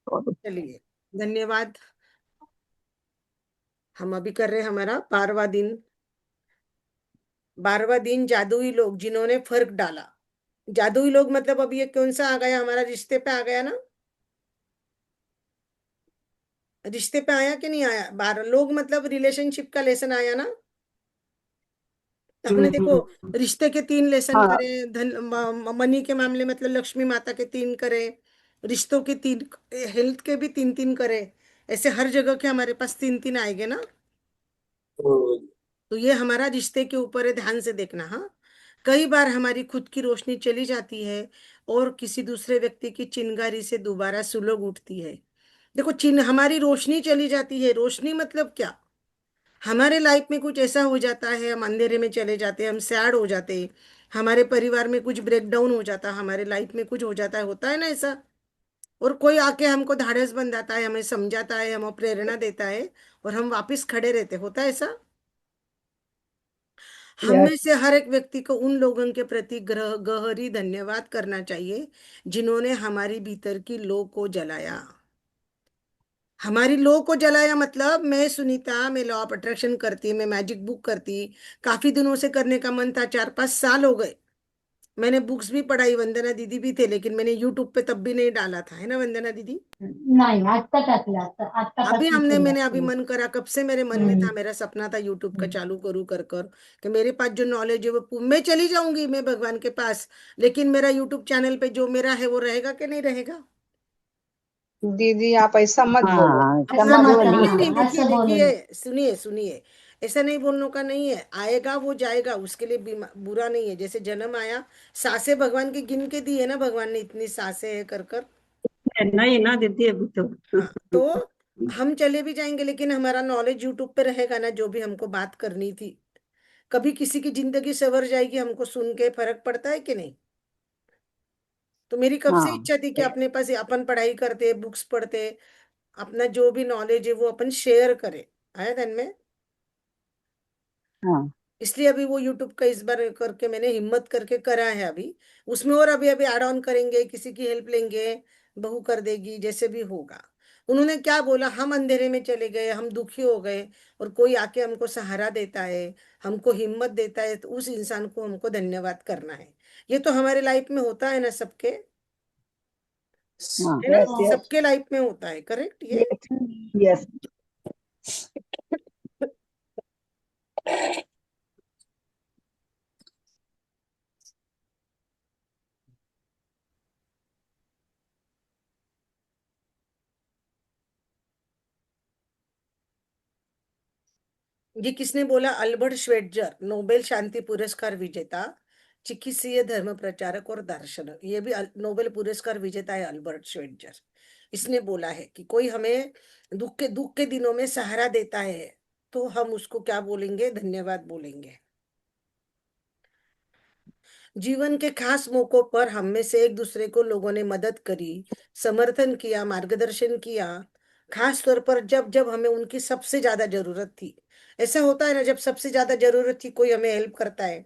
चलिए, धन्यवाद। हम अभी कर रहे हैं हमारा 12वां दिन। 12वां दिन जादुई लोग जिन्होंने फर्क डाला। जादुई लोग मतलब अब ये कौन सा आ गया, हमारा रिश्ते पे आ गया ना। रिश्ते पे आया कि नहीं आया, 12 लोग मतलब रिलेशनशिप का लेसन आया ना। तो हमने देखो, हम्म। रिश्ते के 3 लेसन हाँ। करे, मनी के मामले मतलब लक्ष्मी माता के 3 करे, रिश्तों के 3, हेल्थ के भी 3-3 करे। ऐसे हर जगह के हमारे पास 3-3 आएंगे ना। तो ये हमारा रिश्ते के ऊपर है, ध्यान से देखना। हाँ, कई बार हमारी खुद की रोशनी चली जाती है और किसी दूसरे व्यक्ति की चिंगारी से दोबारा सुलग उठती है। देखो, हमारी रोशनी चली जाती है, रोशनी मतलब क्या, हमारे लाइफ में कुछ ऐसा हो जाता है, हम अंधेरे में चले जाते हैं, हम सैड हो जाते हैं, हमारे परिवार में कुछ ब्रेकडाउन हो जाता है, हमारे लाइफ में कुछ हो जाता है, होता है ना ऐसा। और कोई आके हमको ढाढ़स बंधाता है, हमें समझाता है, हमें प्रेरणा देता है, और हम वापस खड़े रहते, होता है ऐसा। हम में यस। से हर एक व्यक्ति को उन लोगों के प्रति गहरी धन्यवाद करना चाहिए जिन्होंने हमारी भीतर की लौ को जलाया। हमारी लौ को जलाया मतलब, मैं सुनीता, मैं लॉ ऑफ अट्रैक्शन करती, मैं मैजिक बुक करती, काफी दिनों से करने का मन था, 4-5 साल हो गए। मैंने बुक्स भी पढ़ाई, वंदना दीदी भी थे, लेकिन मैंने यूट्यूब पे तब भी नहीं डाला था, है ना वंदना दीदी। नाही, आत्ता टाकलं, अभी आत्तापासून हमने सुरुवात मैंने अभी केली. मन करा, कब से मेरे मन में हम्म. था, मेरा सपना था यूट्यूब का हम्म. चालू करूँ कर कर, कि मेरे पास जो नॉलेज है वो मैं चली जाऊंगी मैं भगवान के पास, लेकिन मेरा यूट्यूब चैनल पे जो मेरा है वो रहेगा कि नहीं रहेगा। दीदी आप ऐसा मत बोलो। हाँ, ऐसा समझ मत, बोली. नहीं नहीं, देखिए असं बोलू नये. देखिए, सुनिए सुनिए, ऐसा नहीं बोलने का नहीं है, आएगा वो जाएगा, उसके लिए बुरा नहीं है, जैसे जन्म आया, सांसें भगवान की गिन के दी है ना, भगवान ने इतनी सांसें है कर कर। नहीं ना दीदी, अभी तो. हाँ, तो हम चले भी जाएंगे, लेकिन हमारा नॉलेज यूट्यूब पे रहेगा ना, जो भी हमको बात करनी थी। कभी किसी की जिंदगी संवर जाएगी, हमको सुन के फर्क पड़ता है कि नहीं। तो मेरी कब से हाँ. इच्छा थी कि अपने पास अपन पढ़ाई करते, बुक्स पढ़ते, अपना जो भी नॉलेज है वो अपन शेयर करें, आया ध्यान में। हाँ. इसलिए अभी वो यूट्यूब का इस बार करके मैंने हिम्मत करके करा है अभी, उसमें और अभी अभी ऐड ऑन करेंगे, किसी की हेल्प लेंगे, बहू कर देगी, जैसे भी होगा। उन्होंने क्या बोला, हम अंधेरे में चले गए, हम दुखी हो गए, और कोई आके हमको सहारा देता है, हमको हिम्मत देता है, तो उस इंसान को हमको धन्यवाद करना है। ये तो हमारे लाइफ में होता है ना सबके, हाँ. है ना, यस यस। सबके लाइफ में होता है, करेक्ट ये। यस। ये किसने बोला, अल्बर्ट श्वेटजर, नोबेल शांति पुरस्कार विजेता, चिकित्सीय धर्म प्रचारक और दार्शनिक, ये भी नोबेल पुरस्कार विजेता है अल्बर्ट श्वेटजर। इसने बोला है कि कोई हमें दुख के दिनों में सहारा देता है, तो हम उसको क्या बोलेंगे, धन्यवाद बोलेंगे। जीवन के खास मौकों पर हम में से एक दूसरे को लोगों ने मदद करी, समर्थन किया, मार्गदर्शन किया, खास तौर पर जब जब हमें उनकी सबसे ज्यादा जरूरत थी। ऐसा होता है ना, जब सबसे ज्यादा जरूरत थी कोई हमें हेल्प करता है,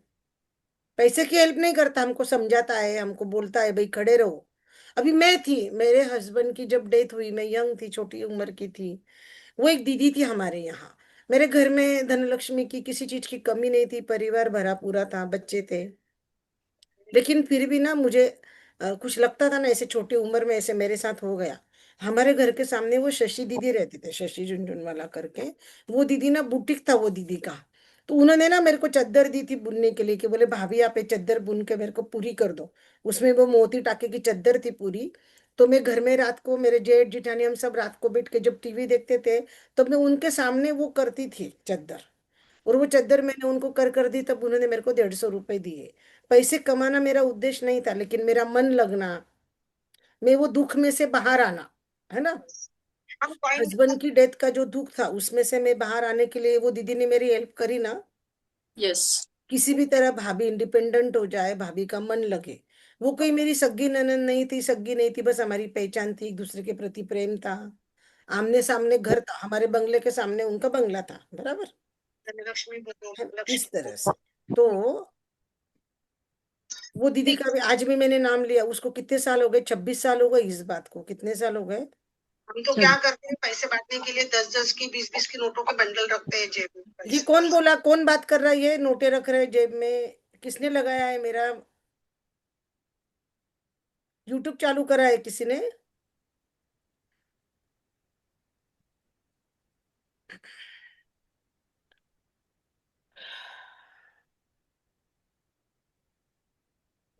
पैसे की हेल्प नहीं करता, हमको समझाता है, हमको बोलता है भाई खड़े रहो। अभी मैं थी, मेरे हस्बैंड की जब डेथ हुई, मैं यंग थी, छोटी उम्र की थी, वो एक दीदी थी हमारे यहाँ। मेरे घर में धनलक्ष्मी की किसी चीज की कमी नहीं थी, परिवार भरा पूरा था, बच्चे थे, लेकिन फिर भी ना मुझे कुछ लगता था ना, ऐसे छोटी उम्र में ऐसे मेरे साथ हो गया। हमारे घर के सामने वो शशि दीदी रहते थे, शशि झुनझुनवाला करके। वो दीदी ना, बुटीक था वो दीदी का। तो उन्होंने ना मेरे को चादर दी थी बुनने के लिए, कि बोले भाभी आप ये चादर बुन के मेरे को पूरी कर दो। उसमें वो मोती टाके की चादर थी पूरी। तो मैं घर में रात को, मेरे जेठ जिठानी हम सब रात को बैठ के जब टीवी देखते थे, तो मैं उनके सामने वो करती थी चादर। और वो चादर मैंने उनको कर दी, तब उन्होंने मेरे को 150 रुपए दिए। पैसे कमाना मेरा उद्देश्य नहीं था, लेकिन मेरा मन लगना, मैं वो दुख में से बाहर आना, है ना, हम पॉइंट। हस्बैंड की डेथ का जो दुख था उसमें से मैं बाहर आने के लिए वो दीदी ने मेरी हेल्प करी ना। यस। किसी भी तरह भाभी इंडिपेंडेंट हो जाए, भाभी का मन लगे। वो कोई मेरी सग्गी ननद नहीं थी, सग्गी नहीं थी, बस हमारी पहचान थी, एक दूसरे के प्रति प्रेम था। आमने सामने घर था, हमारे बंगले के सामने उनका बंगला था, बराबर, लक्ष्मी बोलो है ना? इस लक्ष्मी तरह बोलो। से। तो वो दीदी का भी आज भी मैंने नाम लिया, उसको कितने साल हो गए, 26 साल हो गए इस बात को, कितने साल हो गए, हम तो क्या करते हैं, पैसे बांटने के लिए 10-10 की 20-20 की नोटों के बंडल रखते हैं जेब में। ये कौन बोला, कौन बात कर रहा है, ये नोटे रख रहे हैं जेब में? किसने लगाया है? मेरा यूट्यूब चालू करा है किसी ने?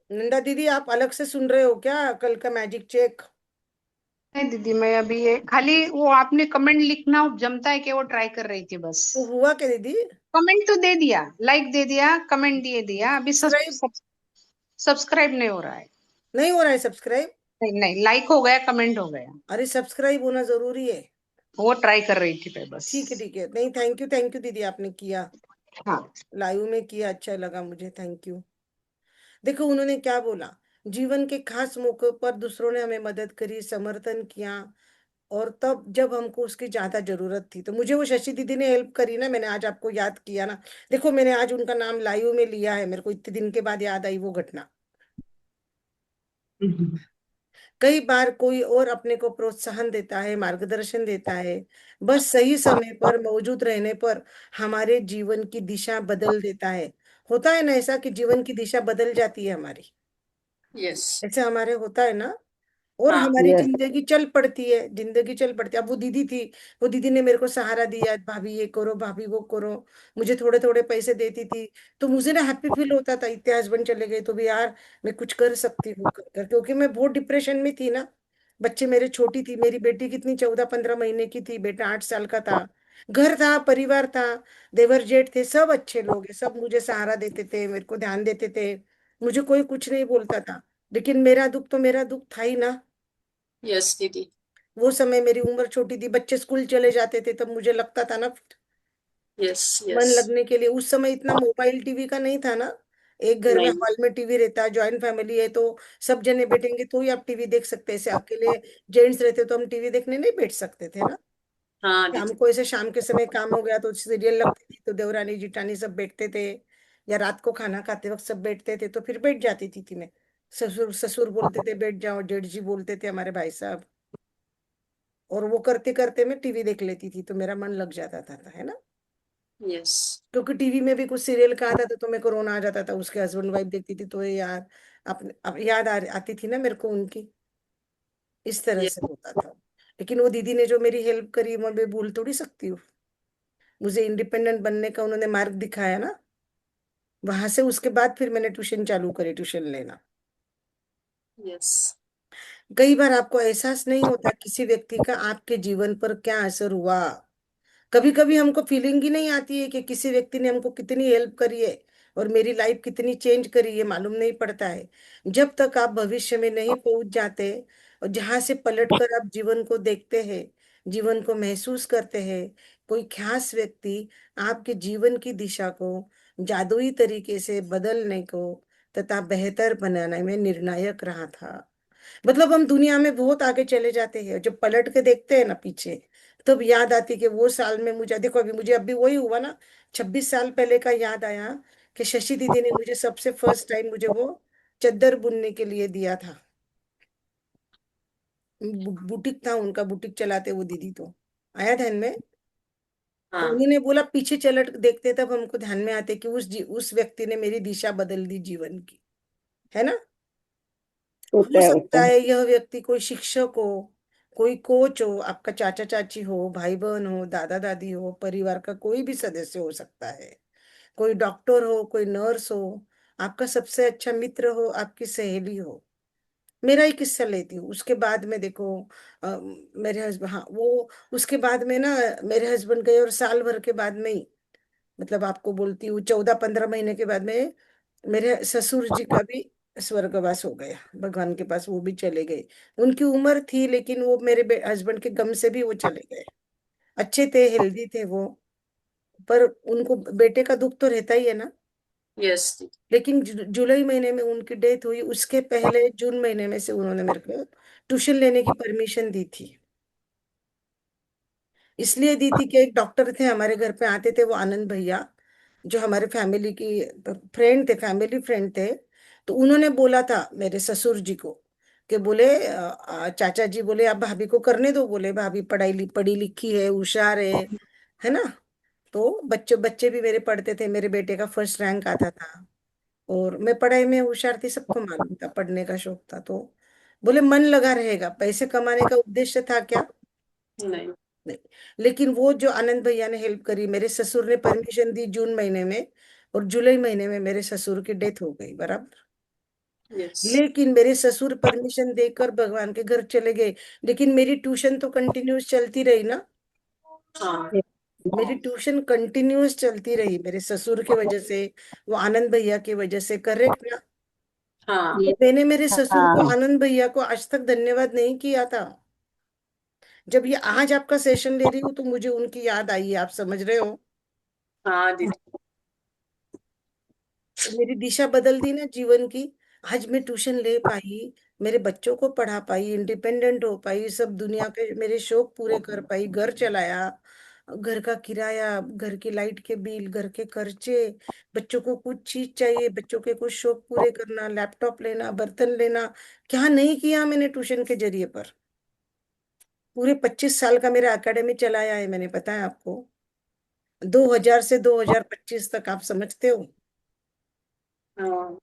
नंदा दीदी, आप अलग से सुन रहे हो क्या कल का मैजिक चेक? नहीं दीदी, मैं अभी ये खाली वो आपने कमेंट लिखना जमता है कि वो ट्राई कर रही थी बस। तो हुआ क्या दीदी? कमेंट तो दे दिया, लाइक दे दिया, कमेंट दिए दिया, अभी सब्सक्राइब सब्सक्राइब नहीं हो रहा है। नहीं हो रहा है सब्सक्राइब? नहीं नहीं, लाइक हो गया, कमेंट हो गया। अरे सब्सक्राइब होना जरूरी है। वो ट्राई कर रही थी मैं बस। ठीक है ठीक है, नहीं थैंक यू दीदी, आपने किया, हाँ। लाइव में किया, अच्छा लगा मुझे, थैंक यू। देखो उन्होंने क्या बोला, जीवन के खास मौकों पर दूसरों ने हमें मदद करी, समर्थन किया, और तब जब हमको उसकी ज्यादा जरूरत थी। तो मुझे वो शशि दीदी ने हेल्प करी ना, मैंने आज आपको याद किया ना। देखो मैंने आज उनका नाम लाइव में लिया है, मेरे को इतने दिन के बाद याद आई वो घटना। कई बार कोई और अपने को प्रोत्साहन देता है, मार्गदर्शन देता है, बस सही समय पर मौजूद रहने पर हमारे जीवन की दिशा बदल देता है। होता है ना ऐसा कि जीवन की दिशा बदल जाती है हमारी? यस। ऐसे हमारे होता है ना, और हाँ। हमारी यस। जिंदगी चल पड़ती है, जिंदगी चल पड़ती है। अब वो दीदी थी, वो दीदी ने मेरे को सहारा दिया, भाभी ये करो, भाभी वो करो, मुझे थोड़े थोड़े पैसे देती थी। तो मुझे ना हैप्पी फील होता था, इतने हस्बैंड चले गए तो भी यार मैं कुछ कर सकती हूँ कर कर, क्योंकि मैं बहुत डिप्रेशन में थी ना। बच्चे मेरे छोटी थी, मेरी बेटी कितनी 14-15 महीने की थी, बेटा 8 साल का था। घर था, परिवार था, देवर जेठ थे, सब अच्छे लोग हैं, सब मुझे सहारा देते थे, मेरे को ध्यान देते थे, मुझे कोई कुछ नहीं बोलता था। लेकिन मेरा दुख तो मेरा दुख था ही ना। यस दीदी। वो समय मेरी उम्र छोटी थी, बच्चे स्कूल चले जाते थे, तब मुझे लगता था ना यस मन यस। लगने के लिए। उस समय इतना मोबाइल टीवी का नहीं था ना, एक घर में नहीं। हॉल में टीवी रहता है, ज्वाइंट फैमिली है तो सब जने बैठेंगे तो ही आप टीवी देख सकते हैं। ऐसे अकेले जेंट्स रहते तो हम टीवी देखने नहीं बैठ सकते थे ना। हाँ दीदी। हमको ऐसे शाम के समय काम हो गया तो सीरियल लगती थी, तो देवरानी जिठानी सब बैठते थे, या रात को खाना खाते वक्त सब बैठते थे, तो फिर बैठ जाती थी मैं। ससुर ससुर बोलते थे बैठ जाओ, जेठ जी बोलते थे हमारे भाई साहब, और वो करते करते मैं टीवी देख लेती थी, तो मेरा मन लग जाता था, है ना। यस। क्योंकि टीवी में भी कुछ सीरियल का आता था तो मेरे को रोना आ जाता था, उसके हस्बैंड वाइफ देखती थी तो ये यार, अपने अब याद आती थी ना मेरे को उनकी, इस तरह यस। से होता था। लेकिन वो दीदी ने जो मेरी हेल्प करी वो मैं भूल थोड़ी सकती हूँ। मुझे इंडिपेंडेंट बनने का उन्होंने मार्ग दिखाया ना, वहां से उसके बाद फिर मैंने ट्यूशन चालू करी, ट्यूशन लेना। यस। कई बार आपको एहसास नहीं होता किसी व्यक्ति का आपके जीवन पर क्या असर हुआ। कभी कभी हमको फीलिंग ही नहीं आती है कि किसी व्यक्ति ने हमको कितनी हेल्प करी है और मेरी लाइफ कितनी चेंज करी है, मालूम नहीं पड़ता है। जब तक आप भविष्य में नहीं पहुंच जाते, और जहां से पलटकर आप जीवन को देखते हैं, जीवन को महसूस करते हैं, कोई खास व्यक्ति आपके जीवन की दिशा को जादुई तरीके से बदलने को तथा बेहतर बनाने में निर्णायक रहा था। मतलब हम दुनिया में बहुत आगे चले जाते हैं, जब पलट के देखते हैं ना पीछे, तब याद आती कि वो साल में मुझे, देखो अभी मुझे अभी वही हुआ ना, 26 साल पहले का याद आया कि शशि दीदी ने मुझे सबसे फर्स्ट टाइम मुझे वो चद्दर बुनने के लिए दिया था। बुटीक था उनका, बुटीक चलाते वो दीदी, तो आया ध्यान में। तो हाँ। उन्होंने बोला पीछे चलट देखते तब हमको ध्यान में आते कि उस व्यक्ति ने मेरी दिशा बदल दी जीवन की, है ना। हो होता सकता है। है यह व्यक्ति कोई शिक्षक हो, कोई कोच हो, आपका चाचा चाची हो, भाई बहन हो, दादा दादी हो, परिवार का कोई भी सदस्य हो सकता है, कोई डॉक्टर हो, कोई नर्स हो, आपका सबसे अच्छा मित्र हो, आपकी सहेली हो। मेरा ही किस्सा लेती हूँ, उसके बाद में देखो, मेरे हस्बैंड, हाँ वो, उसके बाद में ना मेरे हस्बैंड गए और साल भर के बाद में ही, मतलब आपको बोलती हूँ 14-15 महीने के बाद में मेरे ससुर जी का भी स्वर्गवास हो गया, भगवान के पास वो भी चले गए। उनकी उम्र थी लेकिन वो मेरे हस्बैंड के गम से भी वो चले गए। अच्छे थे, हेल्दी थे वो, पर उनको बेटे का दुख तो रहता ही है ना। यस दीदी। लेकिन जुलाई महीने में उनकी डेथ हुई, उसके पहले जून महीने में से उन्होंने मेरे को ट्यूशन लेने की परमिशन दी थी। इसलिए दी थी कि एक डॉक्टर थे हमारे घर पे आते थे, वो आनंद भैया, जो हमारे फैमिली की फ्रेंड थे, फैमिली फ्रेंड थे। तो उन्होंने बोला था मेरे ससुर जी को के बोले चाचा जी बोले आप भाभी को करने दो, बोले भाभी पढ़ी लिखी है, होशियार है ना। तो बच्चे बच्चे भी मेरे पढ़ते थे, मेरे बेटे का फर्स्ट रैंक आता था, और मैं पढ़ाई में होशियार थी, सबको मालूम था, पढ़ने का शौक था। तो बोले मन लगा रहेगा, पैसे कमाने का उद्देश्य था क्या? नहीं। नहीं। लेकिन वो जो आनंद भैया ने हेल्प करी, मेरे ससुर ने परमिशन दी जून महीने में, और जुलाई महीने में मेरे ससुर की डेथ हो गई, बराबर। यस। लेकिन मेरे ससुर परमिशन देकर भगवान के घर चले गए, लेकिन मेरी ट्यूशन तो कंटिन्यूस चलती रही ना। हाँ। मेरी ट्यूशन कंटिन्यूस चलती रही मेरे ससुर की वजह से, वो आनंद भैया की वजह से, करेक्ट ना। हाँ। तो मैंने मेरे ससुर को, आनंद भैया को आज तक धन्यवाद नहीं किया था। जब ये आज आपका सेशन ले रही हूँ तो मुझे उनकी याद आई है, आप समझ रहे हो। हाँ दीदी। तो मेरी दिशा बदल दी ना जीवन की। आज मैं ट्यूशन ले पाई, मेरे बच्चों को पढ़ा पाई, इंडिपेंडेंट हो पाई, सब दुनिया के मेरे शौक पूरे कर पाई, घर चलाया, घर का किराया, घर की लाइट के बिल, घर के खर्चे, बच्चों को कुछ चीज चाहिए, बच्चों के कुछ शौक पूरे करना, लैपटॉप लेना, बर्तन लेना, क्या नहीं किया मैंने ट्यूशन के जरिए पर। पूरे 25 साल का मेरा एकेडमी चलाया है मैंने, पता है आपको, 2000 से 2025 तक, आप समझते हो। हाँ।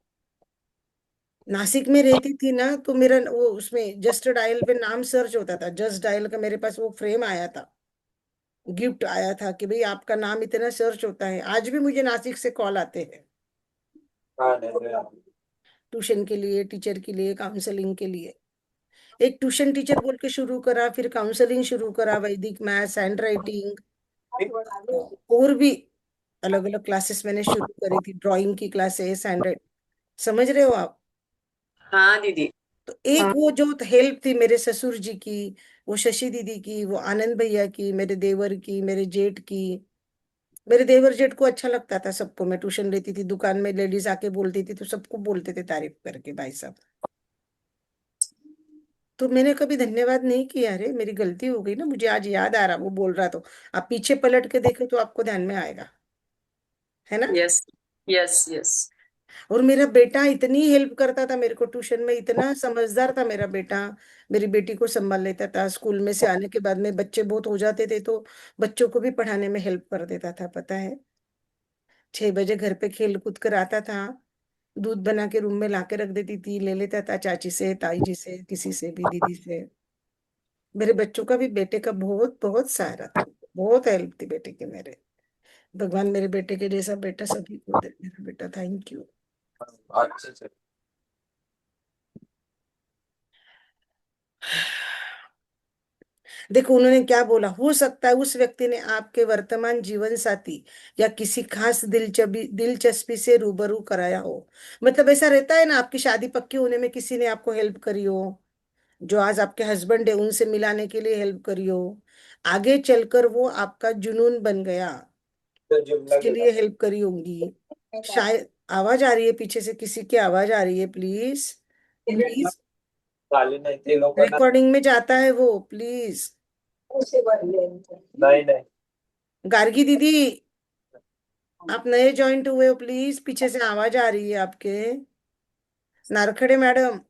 नासिक में रहती थी ना, तो मेरा वो उसमें जस्ट डायल पे नाम सर्च होता था, जस्ट डायल का मेरे पास वो फ्रेम आया था, गिफ्ट आया था कि भाई आपका नाम इतना सर्च होता है। आज भी मुझे नासिक से कॉल आते हैं, ट्यूशन के लिए, टीचर के लिए, काउंसलिंग के लिए। एक ट्यूशन टीचर बोल के शुरू करा, फिर काउंसलिंग शुरू करा, वैदिक मैथ्स, हैंड राइटिंग, और भी अलग अलग क्लासेस मैंने शुरू करी थी, ड्राइंग की क्लासेस, हैंड, समझ रहे हो आप। हाँ दीदी। तो एक वो जो हेल्प थी मेरे ससुर जी की, वो शशि दीदी की, वो आनंद भैया की, मेरे देवर की, मेरे जेठ की। मेरे देवर जेठ को अच्छा लगता था सबको, मैं ट्यूशन लेती थी, दुकान में लेडीज आके बोलती थी तो सबको बोलते थे तारीफ करके, भाई साहब। तो मैंने कभी धन्यवाद नहीं किया, अरे मेरी गलती हो गई ना, मुझे आज याद आ रहा वो बोल रहा, तो आप पीछे पलट के देखो तो आपको ध्यान में आएगा, है ना। यस। यस। यस। और मेरा बेटा इतनी हेल्प करता था मेरे को ट्यूशन में, इतना समझदार था मेरा बेटा, मेरी बेटी को संभाल लेता था, स्कूल में से आने के बाद में बच्चे बहुत हो जाते थे तो बच्चों को भी पढ़ाने में हेल्प कर देता था, पता है। 6 बजे घर पे खेल कूद कर आता था, दूध बना के रूम में ला के रख देती थी, ले लेता था चाची से, ताई जी से, किसी से भी, दीदी से। मेरे बच्चों का भी, बेटे का बहुत बहुत सहारा था, बहुत हेल्प थी बेटे की मेरे। भगवान मेरे बेटे के जैसा बेटा सभी को दे, मेरा बेटा, थैंक यू। देखो उन्होंने क्या बोला, हो सकता है उस व्यक्ति ने आपके वर्तमान जीवन साथी या किसी खास दिलचस्पी से रूबरू कराया हो। मतलब ऐसा रहता है ना, आपकी शादी पक्की होने में किसी ने आपको हेल्प करी हो, जो आज आपके हस्बैंड है उनसे मिलाने के लिए हेल्प करी हो, आगे चलकर वो आपका जुनून बन गया, उसके लिए हेल्प करी होंगी शायद। आवाज आ रही है पीछे से, किसी की आवाज आ रही है, प्लीज प्लीज, रिकॉर्डिंग में जाता है वो, प्लीज। नहीं नहीं। गार्गी दीदी, आप नए ज्वाइंट हुए हो, प्लीज, पीछे से आवाज आ रही है आपके। नारखड़े मैडम,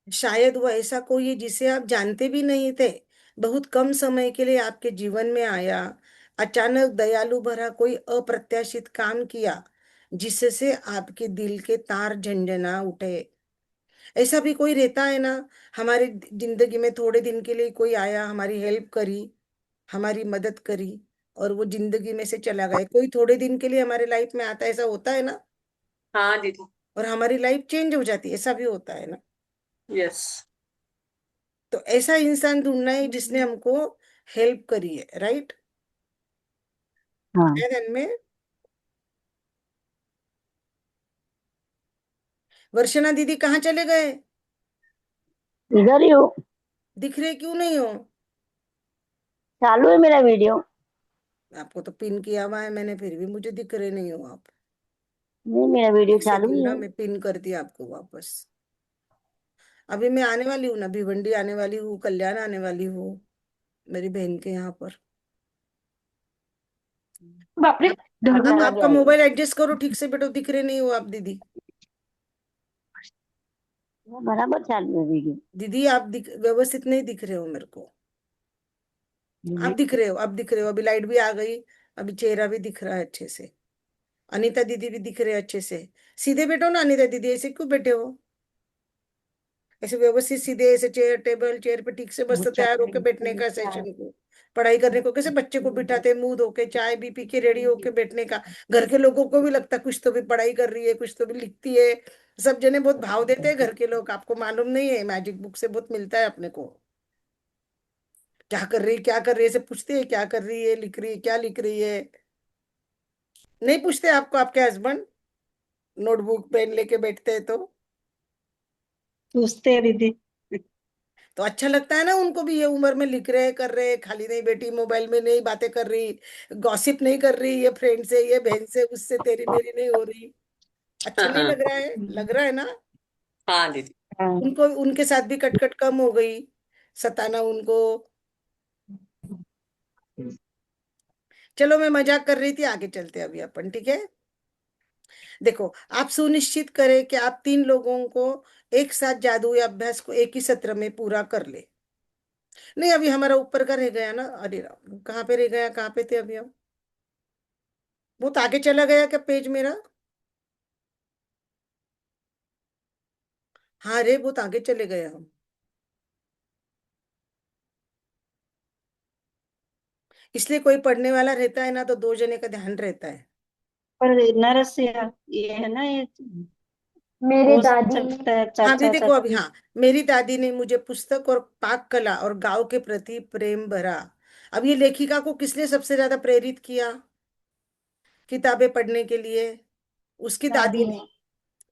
शायद वो ऐसा कोई है जिसे आप जानते भी नहीं थे, बहुत कम समय के लिए आपके जीवन में आया, अचानक दयालु भरा कोई अप्रत्याशित काम किया, जिससे आपके दिल के तार झंझना उठे। ऐसा भी कोई रहता है ना, हमारी जिंदगी में थोड़े दिन के लिए कोई आया, हमारी हेल्प करी, हमारी मदद करी, और वो जिंदगी में से चला गया। कोई थोड़े दिन के लिए हमारे लाइफ में आता है, ऐसा होता है ना, हाँ दीदी। और हमारी लाइफ चेंज हो जाती है, ऐसा भी होता है ना। यस। तो ऐसा इंसान ढूंढना है जिसने हमको हेल्प करी है, राइट। हाँ, है ध्यान में। वर्षना दीदी कहाँ चले गए, इधर ही हूँ। दिख रहे क्यों नहीं हो। चालू है मेरा वीडियो। आपको तो पिन किया हुआ है मैंने, फिर भी मुझे दिख रहे नहीं हो आप। नहीं, मेरा वीडियो एक चालू सेकंड ही ना, है। मैं पिन करती आपको वापस। अभी मैं आने वाली हूँ ना, भिवंडी आने वाली हूँ, कल्याण आने वाली हूँ, मेरी बहन के यहाँ पर। बाप रे, आप घर में आप आ आपका जाएगी। मोबाइल एडजस्ट करो ठीक से बेटो, दिख रहे नहीं हो आप दीदी। वो बराबर चालू है वीडियो। दीदी आप व्यवस्थित नहीं दिख रहे हो मेरे को। आप दिख रहे हो, अब दिख रहे हो, अभी लाइट भी आ गई, अभी चेहरा भी दिख रहा है अच्छे से। अनीता दीदी भी दिख रहे हैं अच्छे से। सीधे बैठो ना अनीता दीदी, ऐसे क्यों बैठे हो? ऐसे व्यवस्थित सीधे, ऐसे चेयर टेबल चेयर पे ठीक से वो मस्त तैयार होके बैठने का चक्कर सेशन को। पढ़ाई करने को कैसे बच्चे को बिठाते, मुंह धो के चाय भी पी के रेडी होके बैठने का। घर के लोगों को भी लगता है कुछ तो भी पढ़ाई कर रही है, कुछ तो भी लिखती है। सब जने बहुत भाव देते हैं घर के लोग, आपको मालूम नहीं है, मैजिक बुक से बहुत मिलता है अपने को। क्या कर रही है, क्या कर रही है, ऐसे पूछते हैं क्या कर रही है, लिख रही है, क्या लिख रही है। नहीं पूछते आपको आपके हस्बैंड? नोटबुक पेन लेके बैठते हैं तो। पूछते हैं दीदी। तो अच्छा लगता है ना उनको भी, ये उम्र में लिख रहे कर रहे, खाली नहीं बैठी मोबाइल में, नहीं बातें कर रही, गॉसिप नहीं कर रही, ये फ्रेंड से, ये बहन से, उससे तेरी मेरी नहीं हो रही। अच्छा हाँ नहीं हाँ लग रहा है? लग रहा है ना? हाँ दीदी। हाँ। उनको उनके साथ भी कटकट कम हो गई, सताना उनको। चलो मैं मजाक कर रही थी, आगे चलते हैं अभी अपन, ठीक है? देखो, आप सुनिश्चित करें कि आप 3 लोगों को एक साथ जादू या अभ्यास को एक ही सत्र में पूरा कर ले। नहीं, अभी हमारा ऊपर का रह गया ना, अरे राम, कहाँ पे रह गया, कहाँ पे थे अभी हम? बहुत आगे चला गया क्या पेज मेरा? हाँ रे, बहुत आगे चले गए हम। इसलिए कोई पढ़ने वाला रहता है ना, तो 2 जने का ध्यान रहता है। पर नरसिया, ये है ना, ये मेरे हो दादी सकता है हाँ भी चाचा देखो, अभी चाची। हाँ, मेरी दादी ने मुझे पुस्तक और पाक कला और गांव के प्रति प्रेम भरा। अब ये लेखिका को किसने सबसे ज्यादा प्रेरित किया किताबें पढ़ने के लिए? उसकी दादी दादी ने। ने।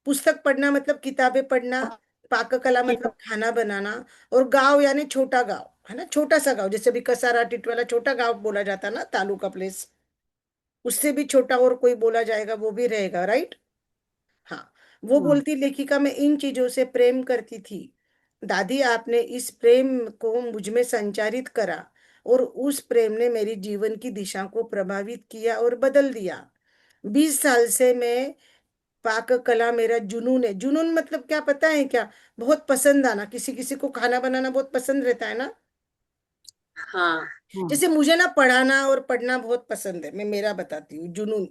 पुस्तक पढ़ना मतलब किताबें पढ़ना, पाक कला ये मतलब तो खाना बनाना, और गांव यानी छोटा गांव, है ना, छोटा सा गांव, जैसे भी कसारा टिटवाला छोटा गांव बोला जाता ना, तालुका प्लेस। उससे भी छोटा और कोई बोला जाएगा वो भी रहेगा, राइट? हाँ। वो हाँ। बोलती, लेखिका मैं इन चीजों से प्रेम करती थी। दादी, आपने इस प्रेम को मुझ में संचारित करा, और उस प्रेम ने मेरी जीवन की दिशा को प्रभावित किया और बदल दिया। 20 साल से मैं पाक कला मेरा जुनून है। जुनून मतलब क्या पता है क्या? बहुत पसंद आना, किसी किसी को खाना बनाना बहुत पसंद रहता है ना। हाँ हाँ। जैसे मुझे ना पढ़ाना और पढ़ना बहुत पसंद है, मैं मेरा बताती हूँ जुनून।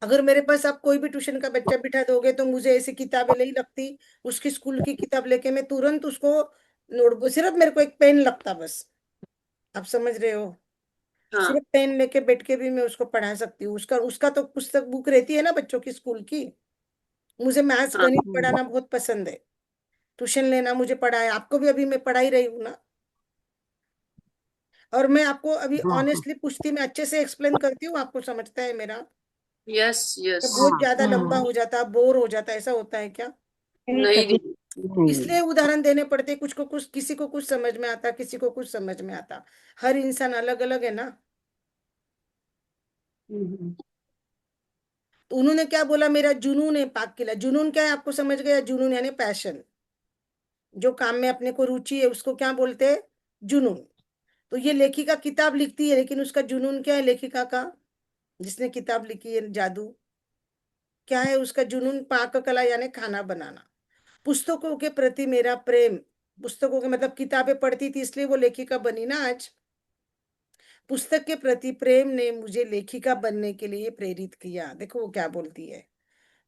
अगर मेरे पास आप कोई भी ट्यूशन का बच्चा बिठा दोगे तो मुझे ऐसी किताबें नहीं लगती। उसकी स्कूल की किताब लेके मैं तुरंत उसको नोटबुक, सिर्फ मेरे को एक पेन लगता बस। आप समझ रहे हो? हाँ सिर्फ पेन लेके बैठ के भी मैं उसको पढ़ा सकती हूँ। उसका उसका तो पुस्तक बुक रहती है ना बच्चों की स्कूल की। मुझे मैथ्स हाँ गणित हम्म। पढ़ाना बहुत पसंद है। ट्यूशन लेना मुझे पढ़ा है, आपको भी अभी मैं पढ़ा ही रही हूँ ना। और मैं आपको अभी हाँ हाँ ऑनेस्टली पूछती, मैं अच्छे से एक्सप्लेन करती हूँ, आपको समझता है मेरा? यस या यस। बहुत हाँ। ज्यादा लंबा हाँ। हो जाता, बोर हो जाता, ऐसा होता है क्या? नहीं नहीं कभी। दीदी। नहीं। इसलिए उदाहरण देने पड़ते, कुछ को कुछ, किसी को कुछ समझ में आता, किसी को कुछ समझ में आता। हर इंसान अलग अलग है ना। हम्म। तो उन्होंने क्या बोला, मेरा जुनून है पाक किला। जुनून क्या है आपको समझ गया? जुनून यानी पैशन। जो काम में अपने को रुचि है उसको क्या बोलते हैं? जुनून। तो ये लेखिका किताब लिखती है, लेकिन उसका जुनून क्या है लेखिका का? जिसने किताब लिखी है जादू, क्या है उसका जुनून? पाक कला यानी खाना बनाना। पुस्तकों के प्रति मेरा प्रेम। पुस्तकों के मतलब किताबें पढ़ती थी इसलिए वो लेखिका बनी ना आज। पुस्तक के प्रति प्रेम ने मुझे लेखिका बनने के लिए प्रेरित किया। देखो वो क्या बोलती है,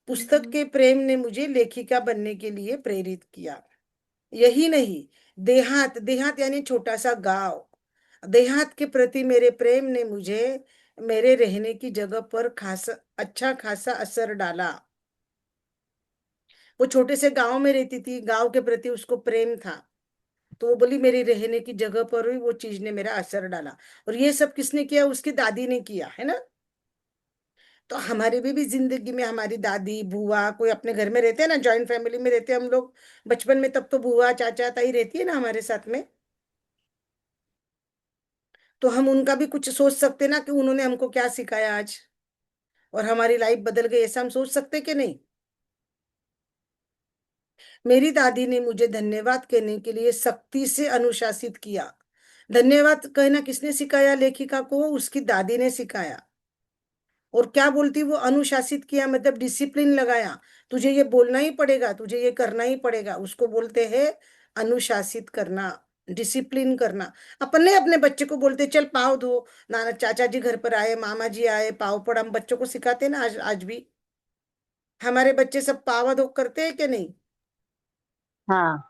पुस्तक के प्रेम ने मुझे लेखिका बनने के लिए प्रेरित किया। यही नहीं, देहात, देहात यानी छोटा सा गांव, देहात के प्रति मेरे प्रेम ने मुझे मेरे रहने की जगह पर खासा अच्छा खासा असर डाला। वो छोटे से गांव में रहती थी, गांव के प्रति उसको प्रेम था, तो वो बोली मेरी रहने की जगह पर भी वो चीज ने मेरा असर डाला। और ये सब किसने किया? उसकी दादी ने किया है ना। तो हमारी भी जिंदगी में हमारी दादी बुआ कोई अपने घर में रहते हैं ना, जॉइंट फैमिली में रहते हैं हम लोग बचपन में, तब तो बुआ चाचा ताई रहती है ना हमारे साथ में। तो हम उनका भी कुछ सोच सकते ना कि उन्होंने हमको क्या सिखाया आज, और हमारी लाइफ बदल गई, ऐसा हम सोच सकते कि नहीं? मेरी दादी ने मुझे धन्यवाद कहने के लिए सख्ती से अनुशासित किया। धन्यवाद कहना किसने सिखाया लेखिका को? उसकी दादी ने सिखाया। और क्या बोलती वो? अनुशासित किया, मतलब डिसिप्लिन लगाया। तुझे ये बोलना ही पड़ेगा, तुझे ये करना ही पड़ेगा, उसको बोलते हैं अनुशासित करना, डिसिप्लिन करना। अपन नहीं अपने बच्चे को बोलते चल पाव धो, नाना चाचा जी घर पर आए, मामा जी आए, पाव पड़, हम बच्चों को सिखाते हैं ना, आज आज भी हमारे बच्चे सब पावा धो करते हैं कि नहीं? हाँ।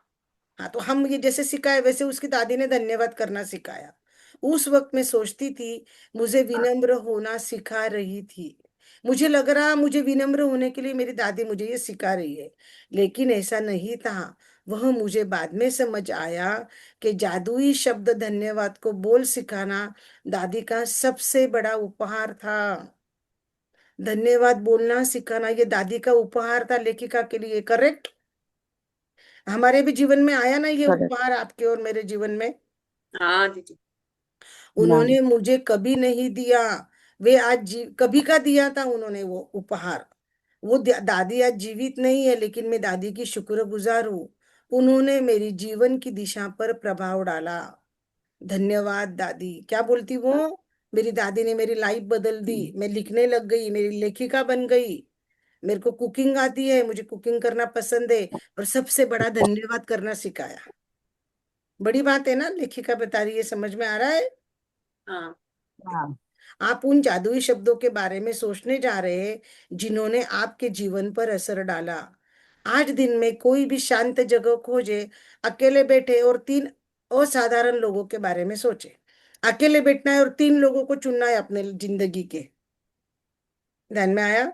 हाँ, तो हम ये जैसे सिखाए वैसे उसकी दादी ने धन्यवाद करना सिखाया। उस वक्त मैं सोचती थी मुझे विनम्र होना सिखा रही थी। मुझे लग रहा मुझे विनम्र होने के लिए मेरी दादी मुझे ये सिखा रही है, लेकिन ऐसा नहीं था। वह मुझे बाद में समझ आया कि जादुई शब्द धन्यवाद को बोल सिखाना दादी का सबसे बड़ा उपहार था। धन्यवाद बोलना सिखाना ये दादी का उपहार था लेखिका के लिए। करेक्ट? हमारे भी जीवन में आया ना ये करेक्ट। उपहार, आपके और मेरे जीवन में। हाँ दीदी। हाँ। उन्होंने मुझे कभी नहीं दिया, वे आज कभी का दिया था उन्होंने वो उपहार। वो दादी आज जीवित नहीं है, लेकिन मैं दादी की शुक्रगुजार हूँ। उन्होंने मेरी जीवन की दिशा पर प्रभाव डाला। धन्यवाद दादी। क्या बोलती वो? मेरी दादी ने मेरी लाइफ बदल दी, मैं लिखने लग गई, मेरी लेखिका बन गई। मेरे को कुकिंग आती है, मुझे कुकिंग करना पसंद है, और सबसे बड़ा धन्यवाद करना सिखाया। बड़ी बात है ना, लेखिका बता रही है, समझ में आ रहा है? हाँ। हाँ। आप उन जादुई शब्दों के बारे में सोचने जा रहे हैं जिन्होंने आपके जीवन पर असर डाला। आज दिन में कोई भी शांत जगह खोजे, अकेले बैठे और तीन असाधारण लोगों के बारे में सोचे। अकेले बैठना है और तीन लोगों को चुनना है अपने जिंदगी के। ध्यान में आया?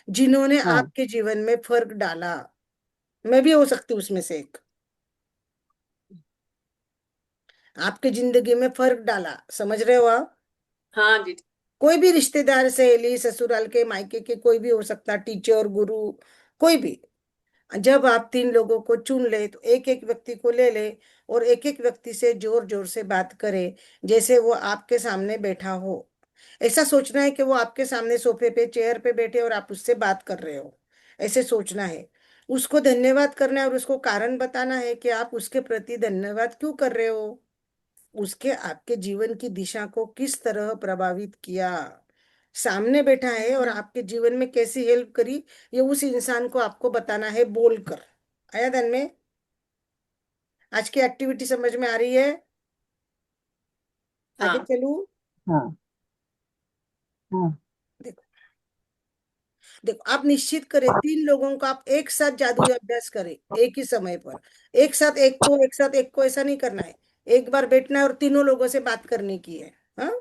जिन्होंने हाँ। आपके जीवन में फर्क डाला। मैं भी हो सकती हूँ उसमें से एक। आपके जिंदगी में फर्क डाला, समझ रहे हो आप? हाँ दीदी। कोई भी रिश्तेदार, सहेली, ससुराल के, मायके के, कोई भी हो सकता, टीचर, गुरु, कोई भी। जब आप तीन लोगों को चुन ले तो एक एक व्यक्ति को ले ले और एक एक व्यक्ति से जोर जोर से बात करे, जैसे वो आपके सामने बैठा हो। ऐसा सोचना है कि वो आपके सामने सोफे पे, चेयर पे बैठे और आप उससे बात कर रहे हो। ऐसे सोचना है। उसको धन्यवाद करना है और उसको कारण बताना है कि आप उसके प्रति धन्यवाद क्यों कर रहे हो, उसके आपके जीवन की दिशा को किस तरह प्रभावित किया, सामने बैठा है और आपके जीवन में कैसी हेल्प करी, ये उस इंसान को आपको बताना है बोलकर। आया ध्यान में? आज की एक्टिविटी समझ में आ रही है? आगे हाँ। चलूं? हाँ। हाँ। देखो, देखो आप निश्चित करें तीन लोगों का आप एक साथ जादुई अभ्यास करें एक ही समय पर। एक साथ एक को, एक साथ एक को, ऐसा नहीं करना है। एक बार बैठना है और तीनों लोगों से बात करने की है। हाँ,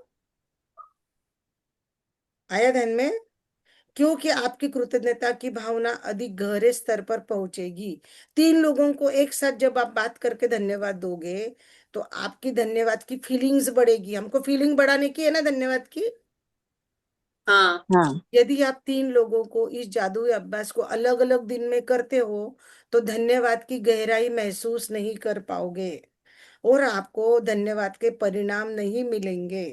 आया ध्यान में? क्योंकि आपकी कृतज्ञता की भावना अधिक गहरे स्तर पर पहुंचेगी। तीन लोगों को एक साथ जब आप बात करके धन्यवाद दोगे तो आपकी धन्यवाद की फीलिंग्स बढ़ेगी। हमको फीलिंग बढ़ाने की है ना धन्यवाद की। हाँ। हाँ। यदि आप तीन लोगों को इस जादुई अभ्यास को अलग अलग दिन में करते हो तो धन्यवाद की गहराई महसूस नहीं कर पाओगे और आपको धन्यवाद के परिणाम नहीं मिलेंगे।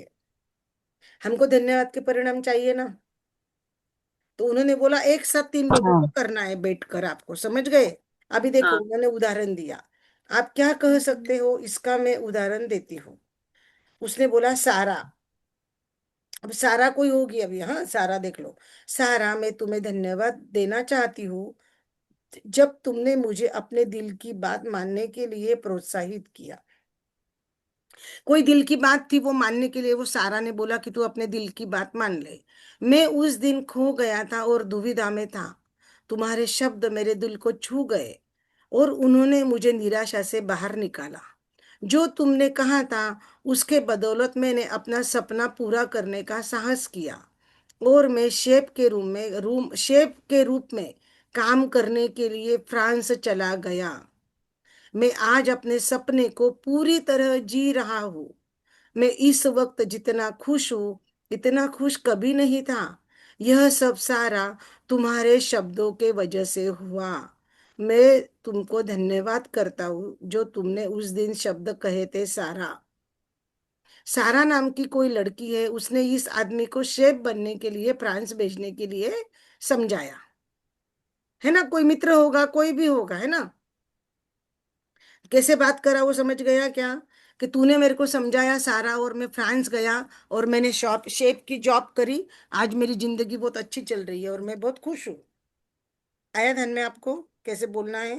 हमको धन्यवाद के परिणाम चाहिए ना, तो उन्होंने बोला एक साथ तीन लोगों को हाँ। करना है बैठकर। आपको समझ गए? अभी देखो हाँ। उन्होंने उदाहरण दिया। आप क्या कह सकते हो इसका मैं उदाहरण देती हूँ। उसने बोला सारा। अब सारा कोई होगी अभी, हाँ सारा देख लो। सारा, मैं तुम्हें धन्यवाद देना चाहती हूँ जब तुमने मुझे अपने दिल की बात मानने के लिए प्रोत्साहित किया। कोई दिल की बात थी वो मानने के लिए, वो सारा ने बोला कि तू अपने दिल की बात मान ले। मैं उस दिन खो गया था और दुविधा में था। तुम्हारे शब्द मेरे दिल को छू गए और उन्होंने मुझे निराशा से बाहर निकाला। जो तुमने कहा था उसके बदौलत मैंने अपना सपना पूरा करने का साहस किया और मैं शेफ के रूप में काम करने के लिए फ्रांस चला गया। मैं आज अपने सपने को पूरी तरह जी रहा हूँ। मैं इस वक्त जितना खुश हूं इतना खुश कभी नहीं था। यह सब सारा तुम्हारे शब्दों के वजह से हुआ। मैं तुमको धन्यवाद करता हूँ जो तुमने उस दिन शब्द कहे थे सारा। सारा नाम की कोई लड़की है, उसने इस आदमी को शेफ बनने के लिए फ्रांस भेजने के लिए समझाया, है ना? कोई मित्र होगा, कोई भी होगा, है ना? कैसे बात करा वो समझ गया क्या? कि तूने मेरे को समझाया सारा, और मैं फ्रांस गया और मैंने शॉप शेफ की जॉब करी। आज मेरी जिंदगी बहुत अच्छी चल रही है और मैं बहुत खुश हूँ। आया ध्यान में आपको कैसे बोलना है?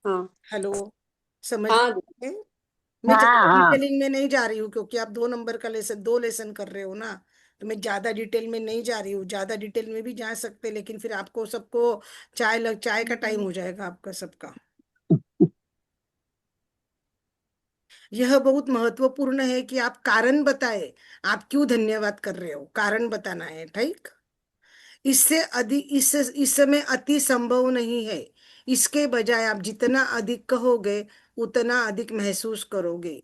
हाँ हेलो, समझ हाँ दीदी। में? मैं हाँ ज्यादा हाँ डिटेलिंग में नहीं जा रही हूँ क्योंकि आप 2 नंबर का लेसन, 2 लेसन कर रहे हो ना। तो मैं ज्यादा डिटेल में नहीं जा रही हूँ, ज्यादा डिटेल में भी जा सकते लेकिन फिर आपको सबको चाय का टाइम हो जाएगा आपका सबका। यह बहुत महत्वपूर्ण है कि आप कारण बताए, आप क्यों धन्यवाद कर रहे हो, कारण बताना है, ठीक? इससे अधिक इस समय अति संभव नहीं है। इसके बजाय आप जितना अधिक कहोगे उतना अधिक महसूस करोगे।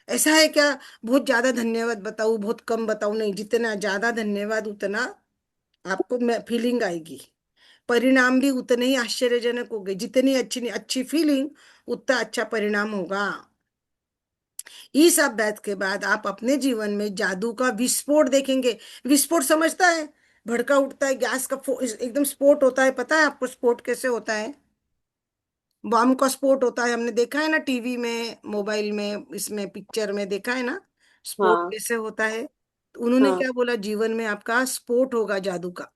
ऐसा है क्या? बहुत ज्यादा धन्यवाद बताऊं, बहुत कम बताऊं? नहीं, जितना ज्यादा धन्यवाद उतना आपको फीलिंग आएगी। परिणाम भी उतने ही आश्चर्यजनक होंगे। जितनी अच्छी अच्छी फीलिंग उतना अच्छा परिणाम होगा। इस अभ्यास के बाद आप अपने जीवन में जादू का विस्फोट देखेंगे। विस्फोट समझता है? भड़का उठता है, गैस का एकदम स्फोट होता है। पता है आपको स्फोट कैसे होता है? बॉम्ब का स्फोट होता है, हमने देखा है ना टीवी में, मोबाइल में, इसमें पिक्चर में देखा है ना स्फोट हाँ कैसे होता है। तो उन्होंने हाँ। क्या बोला, जीवन में आपका स्फोट होगा जादू का।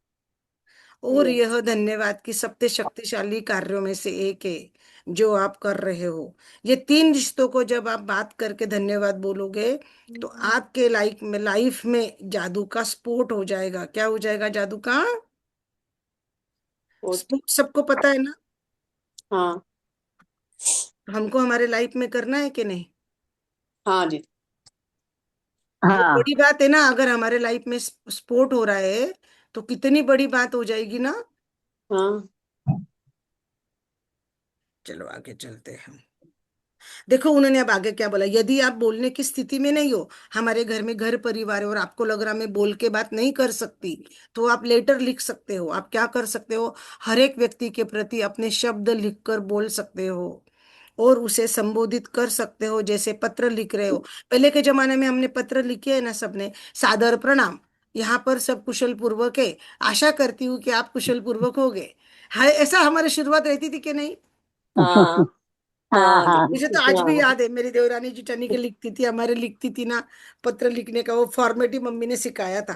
और यस। यह धन्यवाद की सबसे शक्तिशाली कार्यों में से एक है जो आप कर रहे हो। ये 3 रिश्तों को जब आप बात करके धन्यवाद बोलोगे तो आपके लाइफ में जादू का स्फोट हो जाएगा। क्या हो जाएगा? जादू का बहुत। स्फोट। सबको पता है ना? हाँ हमको हमारे लाइफ में करना है कि नहीं? हाँ दीदी। बहुत हाँ। बड़ी बात है ना, अगर हमारे लाइफ में स्पोर्ट हो रहा है तो कितनी बड़ी बात हो जाएगी ना। हाँ चलो आगे चलते हैं। देखो उन्होंने अब आगे क्या बोला, यदि आप बोलने की स्थिति में नहीं हो, हमारे घर में घर परिवार है और आपको लग रहा मैं बोल के बात नहीं कर सकती, तो आप लेटर लिख सकते हो। आप क्या कर सकते हो, हर एक व्यक्ति के प्रति अपने शब्द लिखकर बोल सकते हो और उसे संबोधित कर सकते हो जैसे पत्र लिख रहे हो। पहले के जमाने में हमने पत्र लिखे है ना सबने, सादर प्रणाम, यहाँ पर सब कुशल पूर्वक है, आशा करती हूँ कि आप कुशल पूर्वक होगे। है ऐसा हमारी शुरुआत रहती थी कि नहीं? हाँ हाँ हाँ हाँ मुझे दीदी। तो आज भी हाँ याद है, मेरी देवरानी जी टनी के लिखती थी, हमारे लिखती थी ना पत्र लिखने का, वो फॉर्मेट ही मम्मी ने सिखाया था,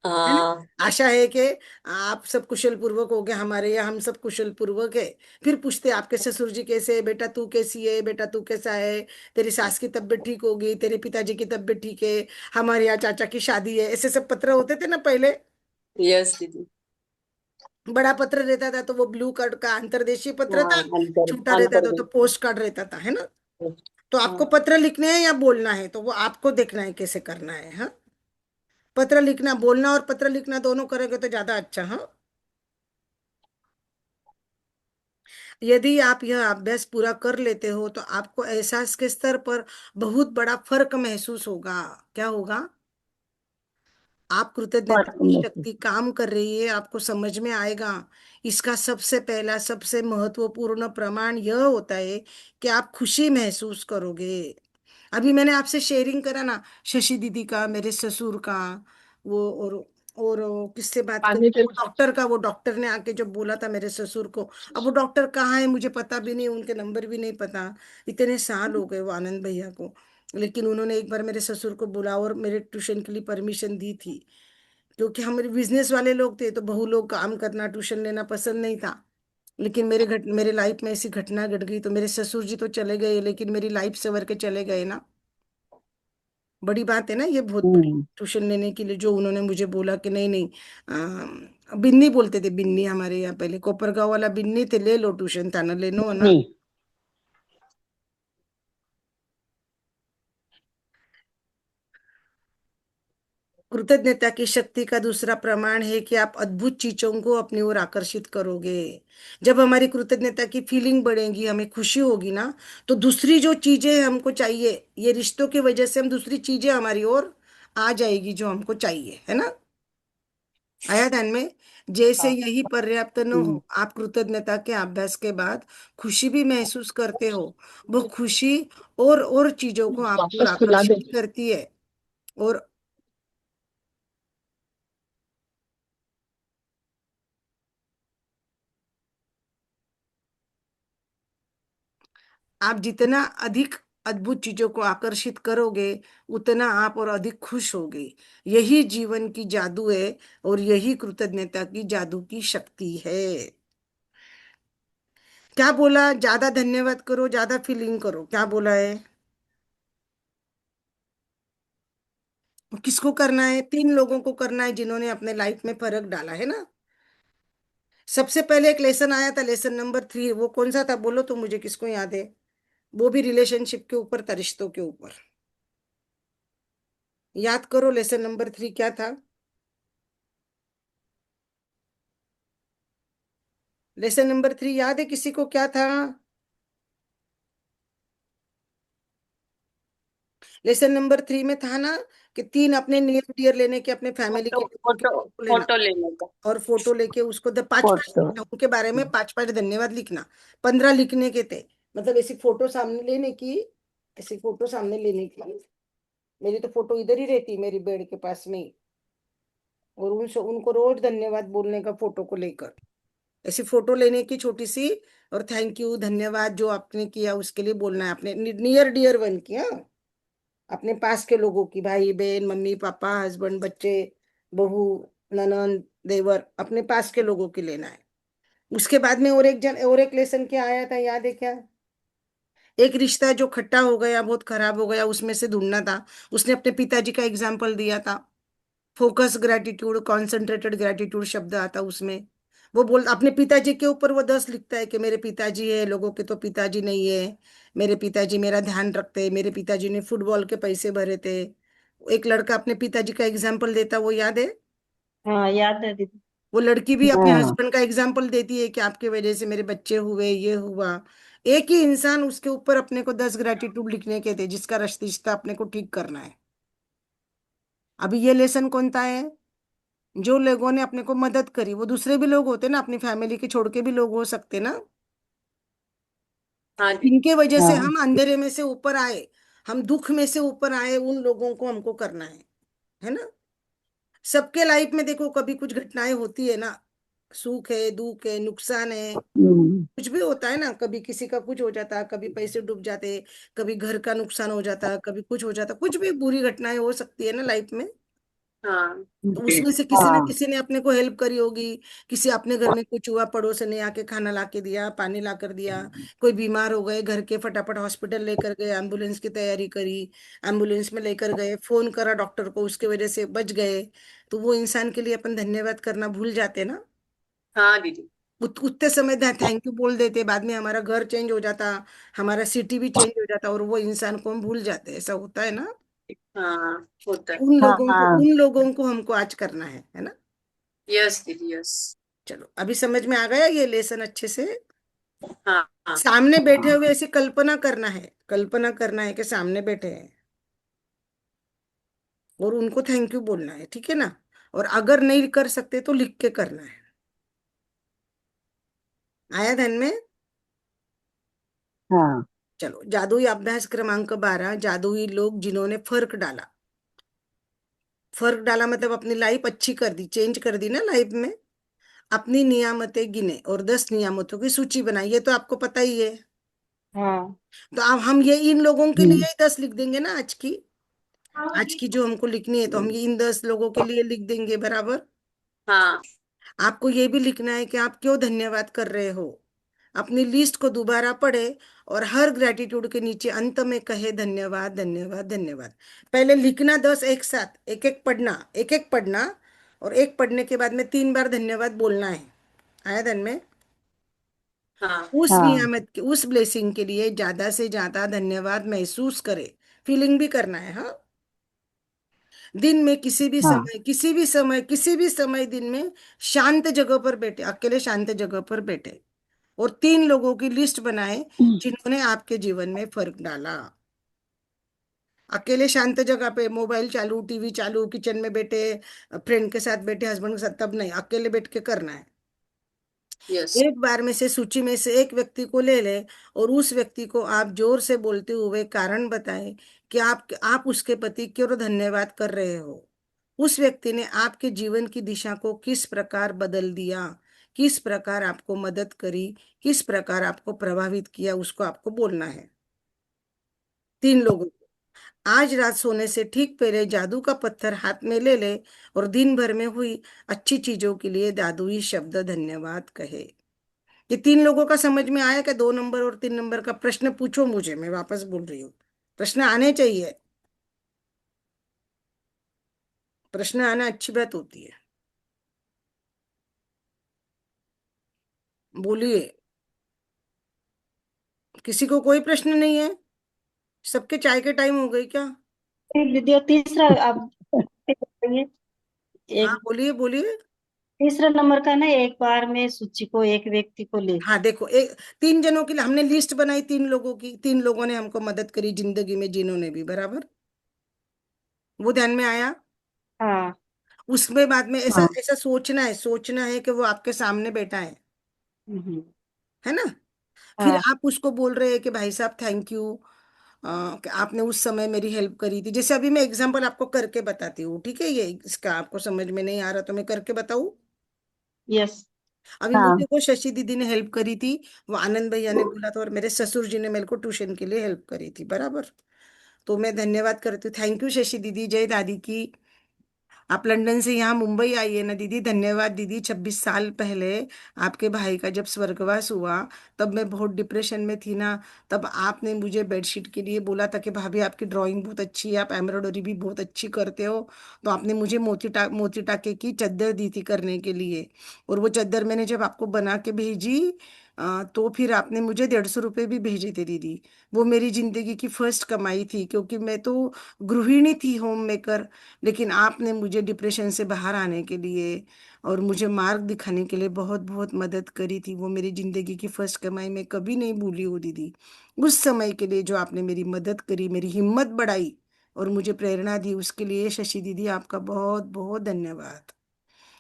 है ना? हाँ। आशा है कि आप सब कुशल पूर्वक हो गए, हमारे यहाँ हम सब कुशल पूर्वक है। फिर पूछते आपके ससुर जी कैसे है, बेटा तू कैसी है, बेटा तू कैसा है, तेरी सास की तबीयत ठीक होगी, तेरे पिताजी की तबीयत ठीक है, हमारे यहाँ चाचा की शादी है, ऐसे सब पत्र होते थे ना पहले। यस दीदी। बड़ा पत्र रहता था तो वो ब्लू कार्ड का अंतर्देशीय पत्र हाँ था, अंतर। छोटा रहता अंतर था तो देश। पोस्ट कार्ड रहता था, है ना? तो आपको हाँ पत्र लिखने हैं या बोलना है तो वो आपको देखना है कैसे करना है, हाँ? पत्र लिखना, बोलना और पत्र लिखना दोनों करोगे तो ज्यादा अच्छा, हाँ? यदि आप यह अभ्यास पूरा कर लेते हो तो आपको एहसास के स्तर पर बहुत बड़ा फर्क महसूस होगा। क्या होगा? आप कृतज्ञता फर्क की महसूस। शक्ति काम कर रही है, आपको समझ में आएगा। इसका सबसे पहला सबसे महत्वपूर्ण प्रमाण यह होता है कि आप खुशी महसूस करोगे। अभी मैंने आपसे शेयरिंग करा ना, शशि दीदी का, मेरे ससुर का, वो और वो किससे बात करी, पानी के। वो डॉक्टर का, वो डॉक्टर ने आके जब बोला था मेरे ससुर को। अब वो डॉक्टर कहाँ है मुझे पता भी नहीं, उनके नंबर भी नहीं पता। इतने साल हो गए वो आनंद भैया को, लेकिन उन्होंने एक बार मेरे ससुर को बुला और मेरे ट्यूशन के लिए परमिशन दी थी। क्योंकि हमारे बिजनेस वाले लोग थे तो बहु लोग काम करना, ट्यूशन लेना पसंद नहीं था। लेकिन मेरे लाइफ में ऐसी घटना घट गई तो मेरे ससुर जी तो चले गए लेकिन मेरी लाइफ संवर के चले गए ना। बड़ी बात है ना ये, बहुत बड़ी। हम्म। ट्यूशन लेने के लिए जो उन्होंने मुझे बोला कि नहीं नहीं, बिन्नी बोलते थे, बिन्नी हमारे यहाँ पहले कोपरगांव वाला बिन्नी थे, ले लो ट्यूशन, था ना लेनो है ना। नहीं। कृतज्ञता की शक्ति का दूसरा प्रमाण है कि आप अद्भुत चीजों को अपनी ओर आकर्षित करोगे। जब हमारी कृतज्ञता की फीलिंग बढ़ेगी, हमें खुशी होगी ना, तो दूसरी जो चीजें हमको चाहिए, ये रिश्तों की वजह से हम दूसरी चीजें हमारी ओर आ जाएगी जो हमको चाहिए, है ना? आया ध्यान में? जैसे हाँ। यही पर्याप्त न हो, हम्म। आप कृतज्ञता के अभ्यास के बाद खुशी भी महसूस करते हो। वो खुशी और चीजों को आपको ओर वापस खिला दे। आकर्षित करती है। और आप जितना अधिक अद्भुत चीजों को आकर्षित करोगे, उतना आप और अधिक खुश होगे। यही जीवन की जादू है और यही कृतज्ञता की जादू की शक्ति है। क्या बोला? ज्यादा धन्यवाद करो, ज्यादा फीलिंग करो, क्या बोला है? किसको करना है? 3 लोगों को करना है जिन्होंने अपने लाइफ में फर्क डाला है ना। सबसे पहले एक लेसन आया था, लेसन नंबर 3, वो कौन सा था बोलो तो मुझे, किसको याद है? वो भी रिलेशनशिप के ऊपर था, रिश्तों के ऊपर। याद करो, लेसन नंबर 3 क्या था? लेसन नंबर 3 याद है किसी को, क्या था? लेसन नंबर 3 में था ना कि 3 अपने नियर डियर लेने के, अपने फैमिली फोटो के फोटो उनके लेना, फोटो लेने का। और फोटो लेके उसको पांच पांच फोटो। लिखना, उनके बारे में 5-5 धन्यवाद लिखना। 15 लिखने के थे। मतलब ऐसी फोटो सामने लेने की, ऐसी फोटो सामने लेने की। मेरी तो फोटो इधर ही रहती, मेरी बेड के पास में ही। और उनसे उनको रोज धन्यवाद बोलने का, फोटो को लेकर ऐसी फोटो लेने की छोटी सी। और थैंक यू, धन्यवाद जो आपने किया उसके लिए बोलना है, अपने नियर डियर वन की, हाँ, अपने पास के लोगों की, भाई बहन, मम्मी पापा, हस्बैंड, बच्चे, बहू, ननंद, देवर, अपने पास के लोगों की लेना है। उसके बाद में और एक लेसन क्या आया था, याद है क्या? एक रिश्ता जो खट्टा हो गया, बहुत खराब हो गया, उसमें से ढूंढना था। उसने अपने पिताजी का एग्जाम्पल दिया था। फोकस ग्रेटिट्यूड, कॉन्सेंट्रेटेड ग्रेटिट्यूड शब्द आता उसमें। वो बोल अपने पिताजी के ऊपर वो 10 लिखता है कि मेरे पिताजी है, लोगों के तो पिताजी नहीं है, मेरे पिताजी मेरा ध्यान रखते हैं, मेरे पिताजी ने फुटबॉल के पैसे भरे थे। एक लड़का अपने पिताजी का एग्जाम्पल देता, वो याद है? हाँ, याद है दीदी। वो लड़की भी अपने हाँ। हस्बैंड का एग्जाम्पल देती है कि आपके वजह से मेरे बच्चे हुए, ये हुआ। एक ही इंसान, उसके ऊपर अपने को 10 ग्रेटिट्यूड लिखने के थे, जिसका रिश्ता अपने को ठीक करना है। अभी ये लेसन कौन सा है? जो लोगों ने अपने को मदद करी, वो दूसरे भी लोग होते ना, अपनी फैमिली के छोड़ के भी लोग हो सकते ना। हाँ जी। इनके वजह से हाँ। हम अंधेरे में से ऊपर आए, हम दुख में से ऊपर आए, उन लोगों को हमको करना है ना। सबके लाइफ में देखो कभी कुछ घटनाएं होती है ना, सुख है, दुख है, नुकसान है, हम्म। कुछ भी होता है ना। कभी किसी का कुछ हो जाता, कभी पैसे डूब जाते, कभी घर का नुकसान हो जाता, कभी कुछ हो जाता, कुछ भी बुरी घटनाएं हो सकती है ना लाइफ में। हाँ तो उसमें से हाँ। किसी ने अपने को हेल्प करी होगी। किसी अपने घर में कुछ हुआ, पड़ोस ने आके खाना ला के दिया, पानी ला कर दिया। कोई बीमार हो गए, घर के फटाफट हॉस्पिटल लेकर गए, एम्बुलेंस की तैयारी करी, एम्बुलेंस में लेकर गए, फोन करा डॉक्टर को, उसके वजह से बच गए। तो वो इंसान के लिए अपन धन्यवाद करना भूल जाते ना। हाँ दीदी। उतने समय थैंक यू बोल देते, बाद में हमारा घर चेंज हो जाता, हमारा सिटी भी चेंज हो जाता, और वो इंसान को हम भूल जाते, ऐसा होता है ना। हाँ होता है। हाँ। उन लोगों को हमको आज करना है ना। यस दीदी, यस। चलो, अभी समझ में आ गया ये लेसन अच्छे से? हाँ हाँ। सामने बैठे हुए ऐसे कल्पना करना है, कल्पना करना है कि सामने बैठे हैं, और उनको थैंक यू बोलना है, ठीक है ना। और अगर नहीं कर सकते तो लिख के करना है। आया ध्यान में? हाँ। चलो, जादुई अभ्यास क्रमांक 12, जादुई लोग जिन्होंने फर्क डाला। फर्क डाला मतलब अपनी लाइफ अच्छी कर दी, चेंज कर दी ना लाइफ में। अपनी नियामतें गिने और 10 नियामतों की सूची बनाई, ये तो आपको पता ही है। हाँ। तो अब हम ये इन लोगों के लिए हम्म। ही 10 लिख देंगे ना आज की। आज की जो हमको लिखनी है, तो हम ये इन 10 लोगों के लिए लिख देंगे बराबर। हाँ। आपको ये भी लिखना है कि आप क्यों धन्यवाद कर रहे हो। अपनी लिस्ट को दोबारा पढ़े, और हर ग्रेटिट्यूड के नीचे अंत में कहे धन्यवाद, धन्यवाद, धन्यवाद। पहले लिखना 10 एक साथ, एक एक पढ़ना, एक एक पढ़ना। और एक पढ़ने के बाद में 3 बार धन्यवाद बोलना है। आया ध्यान में? हाँ। उस हाँ। नियामत के, उस ब्लेसिंग के लिए ज्यादा से ज्यादा धन्यवाद महसूस करे। फीलिंग भी करना है, हाँ। दिन में किसी भी हाँ। समय, किसी भी समय, किसी भी समय दिन में शांत जगह पर बैठे, अकेले शांत जगह पर बैठे, और 3 लोगों की लिस्ट बनाए जिन्होंने आपके जीवन में फर्क डाला। अकेले शांत जगह पे मोबाइल चालू, टीवी चालू, किचन में बैठे, फ्रेंड के साथ बैठे, हस्बैंड के साथ, तब नहीं, अकेले बैठ के करना है। यस। एक बार में से सूची में से एक व्यक्ति को ले ले, और उस व्यक्ति को आप जोर से बोलते हुए कारण बताएं कि आप उसके प्रति क्यों धन्यवाद कर रहे हो। उस व्यक्ति ने आपके जीवन की दिशा को किस प्रकार बदल दिया, किस प्रकार आपको मदद करी, किस प्रकार आपको प्रभावित किया, उसको आपको बोलना है। तीन लोगों को। आज रात सोने से ठीक पहले जादू का पत्थर हाथ में ले ले और दिन भर में हुई अच्छी चीजों के लिए जादुई शब्द धन्यवाद कहे। ये तीन लोगों का समझ में आया? क्या 2 नंबर और 3 नंबर का प्रश्न पूछो मुझे, मैं वापस बोल रही हूँ। प्रश्न आने चाहिए, प्रश्न आना अच्छी बात होती है। बोलिए, किसी को कोई प्रश्न नहीं है? सबके चाय के टाइम हो गई क्या? एक दीदी, और तीसरा आप बताइए। हाँ एक बोलिए बोलिए। तीसरा नंबर का ना, एक बार में सूची को एक व्यक्ति को ले। हाँ देखो, एक 3 जनों की हमने लिस्ट बनाई, 3 लोगों की, 3 लोगों ने हमको मदद करी जिंदगी में, जिन्होंने भी, बराबर, वो ध्यान में आया। हाँ। उसमें बाद में ऐसा हाँ। ऐसा सोचना है, सोचना है कि वो आपके सामने बैठा हम्म। है ना। फिर हाँ। आप उसको बोल रहे हैं कि भाई साहब थैंक यू, कि आपने उस समय मेरी हेल्प करी थी। जैसे अभी मैं एग्जांपल आपको करके बताती हूँ, ठीक है? ये इसका आपको समझ में नहीं आ रहा तो मैं करके बताऊँ। यस। अभी हाँ। मुझे वो शशि दीदी ने हेल्प करी थी, वो आनंद भैया ने बोला था, और मेरे ससुर जी ने मेरे को ट्यूशन के लिए हेल्प करी थी, बराबर। तो मैं धन्यवाद करती हूँ, थैंक यू शशि दीदी, जय दादी की। आप लंदन से यहाँ मुंबई आई है ना दीदी, धन्यवाद दीदी। 26 साल पहले आपके भाई का जब स्वर्गवास हुआ, तब मैं बहुत डिप्रेशन में थी ना। तब आपने मुझे बेडशीट के लिए बोला था कि भाभी आपकी ड्राइंग बहुत अच्छी है, आप एम्ब्रॉयडरी भी बहुत अच्छी करते हो। तो आपने मुझे मोती टाके की चादर दी थी करने के लिए। और वो चादर मैंने जब आपको बना के भेजी, तो फिर आपने मुझे 150 रुपये भी भेजे थे दीदी। वो मेरी जिंदगी की फर्स्ट कमाई थी, क्योंकि मैं तो गृहिणी थी, होम मेकर। लेकिन आपने मुझे डिप्रेशन से बाहर आने के लिए और मुझे मार्ग दिखाने के लिए बहुत बहुत मदद करी थी। वो मेरी जिंदगी की फर्स्ट कमाई, मैं कभी नहीं भूली हूँ दीदी। उस समय के लिए जो आपने मेरी मदद करी, मेरी हिम्मत बढ़ाई और मुझे प्रेरणा दी, उसके लिए शशि दीदी आपका बहुत बहुत धन्यवाद।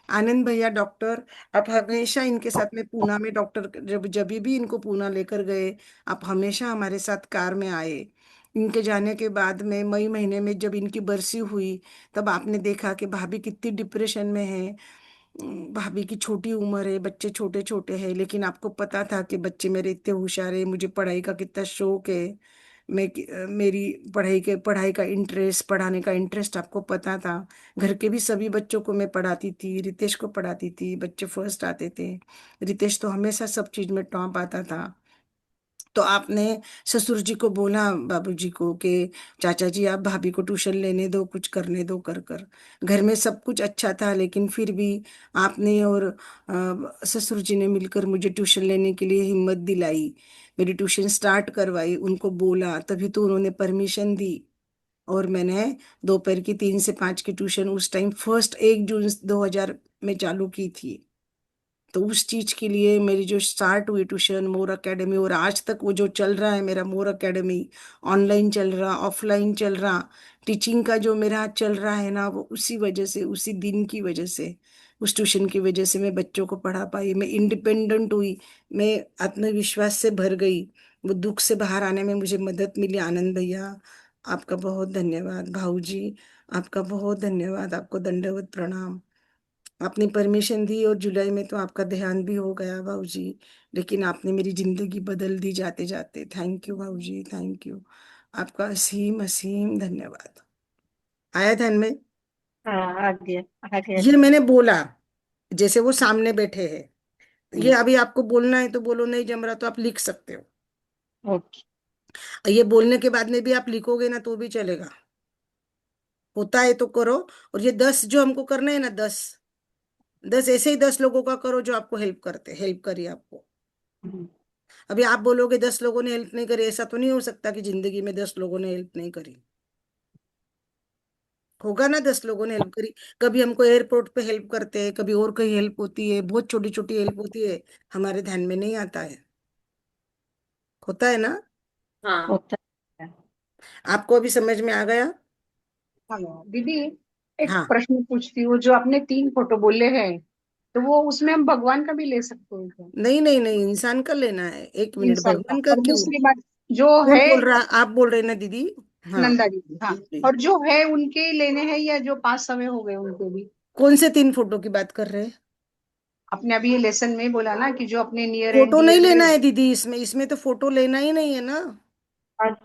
आनंद भैया डॉक्टर, आप हमेशा इनके साथ में पूना में, डॉक्टर जब जब भी इनको पूना लेकर गए, आप हमेशा हमारे साथ कार में आए। इनके जाने के बाद में मई महीने में जब इनकी बरसी हुई, तब आपने देखा कि भाभी कितनी डिप्रेशन में है। भाभी की छोटी उम्र है, बच्चे छोटे छोटे हैं, लेकिन आपको पता था कि बच्चे मेरे इतने होशियार है, मुझे पढ़ाई का कितना शौक है। मेरी पढ़ाई का इंटरेस्ट, पढ़ाने का इंटरेस्ट आपको पता था। घर के भी सभी बच्चों को मैं पढ़ाती थी, रितेश को पढ़ाती थी, बच्चे फर्स्ट आते थे। रितेश तो हमेशा सब चीज में टॉप आता था। तो आपने ससुर जी को बोला, बाबूजी को, कि चाचा जी आप भाभी को ट्यूशन लेने दो, कुछ करने दो, कर कर। घर में सब कुछ अच्छा था, लेकिन फिर भी आपने और ससुर जी ने मिलकर मुझे ट्यूशन लेने के लिए हिम्मत दिलाई, मेरी ट्यूशन स्टार्ट करवाई। उनको बोला तभी तो उन्होंने परमिशन दी। और मैंने दोपहर की 3 से 5 की ट्यूशन उस टाइम 1 जून 2000 में चालू की थी। तो उस चीज के लिए मेरी जो स्टार्ट हुई ट्यूशन मोर एकेडमी, और आज तक वो जो चल रहा है मेरा मोर एकेडमी, ऑनलाइन चल रहा, ऑफलाइन चल रहा, टीचिंग का जो मेरा चल रहा है ना, वो उसी वजह से, उसी दिन की वजह से, उस ट्यूशन की वजह से मैं बच्चों को पढ़ा पाई, मैं इंडिपेंडेंट हुई, मैं आत्मविश्वास से भर गई। वो दुख से बाहर आने में मुझे मदद मिली। आनंद भैया आपका बहुत धन्यवाद, भाऊ जी आपका बहुत धन्यवाद, आपको दंडवत प्रणाम। आपने परमिशन दी और जुलाई में तो आपका ध्यान भी हो गया भाऊजी, लेकिन आपने मेरी जिंदगी बदल दी जाते जाते। थैंक यू भाऊजी, थैंक यू। आपका असीम असीम धन्यवाद। आया ध्यान में? हाँ, आ गया। आ गया ये दीदी। मैंने बोला, जैसे वो सामने बैठे हैं। ये हम्म। अभी आपको बोलना है तो बोलो, नहीं जम रहा तो आप लिख सकते हो। ओके। ये बोलने के बाद में भी आप लिखोगे ना तो भी चलेगा, होता है तो करो। और ये 10 जो हमको करना है ना, 10, 10 ऐसे ही 10 लोगों का करो जो आपको हेल्प करी आपको। हम्म। अभी आप बोलोगे 10 लोगों ने हेल्प नहीं करी, ऐसा तो नहीं हो सकता कि जिंदगी में 10 लोगों ने हेल्प नहीं करी। होगा ना, 10 लोगों ने हेल्प करी। कभी हमको एयरपोर्ट पे हेल्प करते हैं, कभी और कहीं हेल्प होती है, बहुत छोटी छोटी हेल्प होती है, हमारे ध्यान में नहीं आता है। होता है ना। हाँ। होता है। आपको अभी समझ में आ गया? हाँ दीदी, एक हाँ। प्रश्न पूछती हूँ। जो आपने 3 फोटो बोले हैं, तो वो उसमें हम भगवान का भी ले सकते हैं क्या? नहीं नहीं नहीं, इंसान का लेना है, 1 मिनट, इंसान का। भगवान का और क्यों? दूसरी बात, जो कौन है, बोल रहा? आप बोल रहे हैं ना दीदी? हाँ। नंदा दीदी, हाँ। जी। और जो है उनके ही लेने हैं, या जो 5 समय हो गए उनके भी? कौन से 3 फोटो की बात कर रहे हैं? आपने अभी ये लेसन में ही बोला ना कि जो अपने नियर एंड फोटो नहीं डियर लेना है। है दीदी, इसमें इसमें तो फोटो लेना ही नहीं है ना। हाँ,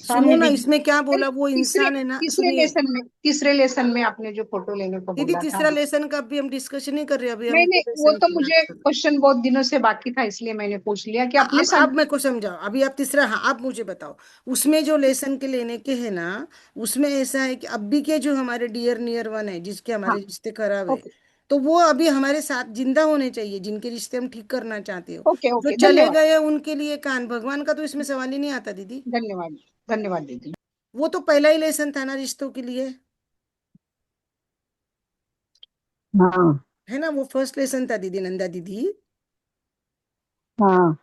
सुनो सामने ना, दिख। इसमें क्या नहीं, बोला, वो तीसरे इंसान है ना, तीसरे सुनिए लेसन में, तीसरे लेसन में आपने जो फोटो लेने को दीदी, बोला था। तीसरा लेसन का अभी हम डिस्कशन नहीं कर रहे, अभी हम नहीं दो नहीं, वो लेसन तो की बात मुझे कर रहे हैं। क्वेश्चन बहुत दिनों से बाकी था, इसलिए मैंने पूछ लिया कि अपने अब मेरे को समझाओ, अभी आप तीसरा, हाँ आप मुझे बताओ, उसमें जो लेसन के लेने के है ना, उसमें ऐसा है कि अभी के जो हमारे डियर नियर वन है, जिसके हाँ, हमारे रिश्ते खराब है, ओके तो वो अभी हमारे साथ जिंदा होने चाहिए, जिनके रिश्ते हम ठीक करना चाहते हो। ओके जो ओके, चले धन्यवाद। गए उनके लिए कान, भगवान का तो इसमें सवाल ही नहीं आता दीदी। धन्यवाद। धन्यवाद दीदी। वो तो पहला ही लेसन था ना रिश्तों के लिए, हाँ है ना, वो फर्स्ट लेसन था दीदी, नंदा दीदी। हाँ।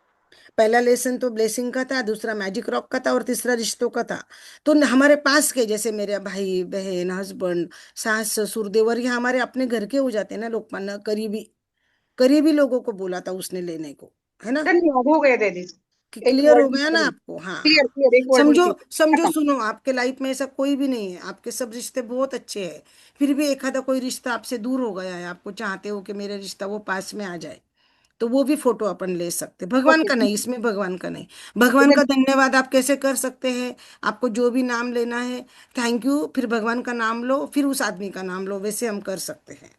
पहला लेसन तो ब्लेसिंग का था, दूसरा मैजिक रॉक का था, और तीसरा रिश्तों का था। तो हमारे पास के, जैसे मेरे भाई बहन, हस्बैंड, सास ससुर देवर, ये हमारे अपने घर के हो जाते हैं ना, लोग करीबी, करीबी लोगों को बोला था उसने लेने को, है ना। धन्यवाद, हो गए दीदी। कि एक क्लियर हो वर्ड गया ना आपको, हाँ हाँ। क्लियर क्लियर, एक वर्ड में समझो क्लियर समझो, खत्म। सुनो, आपके लाइफ में ऐसा कोई भी नहीं है, आपके सब रिश्ते बहुत अच्छे हैं, फिर भी एक आधा कोई रिश्ता आपसे दूर हो गया है, आपको चाहते हो कि मेरा रिश्ता वो पास में आ जाए, तो वो भी फोटो अपन ले सकते, भगवान ओके, का नहीं, इसमें भगवान का नहीं। भगवान का धन्यवाद आप कैसे कर सकते हैं, आपको जो भी नाम लेना है, थैंक यू, फिर भगवान का नाम लो, फिर उस आदमी का नाम लो, वैसे हम कर सकते हैं।